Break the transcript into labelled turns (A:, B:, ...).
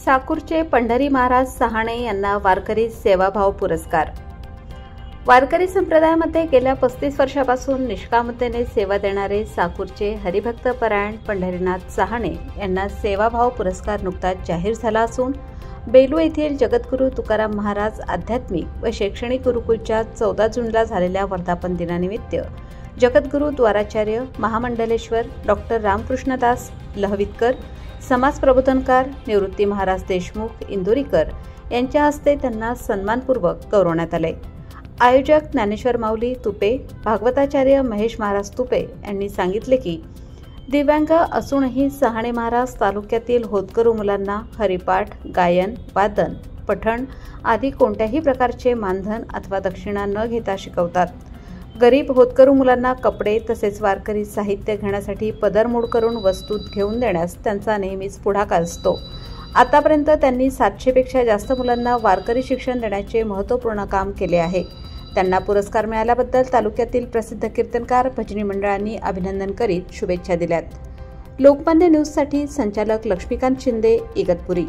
A: साकूरचे पंढरी महाराज सहाणे यांना वारकरी सेवाभाव पुरस्कार। वारकरी संप्रदायामध्ये गेल्या 35 वर्षापासून निष्कामतेने सेवा देणारे साकूरचे हरिभक्त परायण पंढरीनाथ सहाणे यांना सेवाभाव पुरस्कार नुकताच जाहीर झाला असून बेलू येथील जगद्गुरू तुकाराम महाराज आध्यात्मिक व शैक्षणिक गुरुकुलच्या 14 जूनला झालेल्या वर्धापन दिनानिमित्त जगद्गुरू द्वाराचार्य महामंडलेश्वर डॉक्टर रामकृष्णदास लहवितकर, समाज प्रबोधनकार निवृत्ती महाराज देशमुख इंदोरीकर यांच्या हस्ते त्यांना सन्मानपूर्वक गौरवण्यात आले। आयोजक ज्ञानेश्वर माऊली तुपे, भागवताचार्य महेश महाराज तुपे यांनी सांगितले की दिव्यांग असूनही सहाणे महाराज तालुक्यातील होतकरू मुलांना हरिपाठ, गायन, वादन, पठण आदी कोणत्याही प्रकारचे मानधन अथवा दक्षिणा न घेता शिकवतात। गरीब होतकरू मुलांना कपडे तसेच वारकरी साहित्य घेण्यासाठी पदरमोड करून वस्तू घेऊन देण्यास त्यांचा नेहमीच पुढाकार असतो। आतापर्यंत त्यांनी 700 पेक्षा जास्त मुलांना वारकरी शिक्षण देण्याचे महत्त्वपूर्ण काम केले आहे। त्यांना पुरस्कार मिळाल्याबद्दल तालुक्यातील प्रसिद्ध कीर्तनकार भजनी मंडळांनी अभिनंदन करीत शुभेच्छा दिल्यात। लोकमान्य न्यूजसाठी संचालक लक्ष्मीकांत शिंदे, इगतपुरी।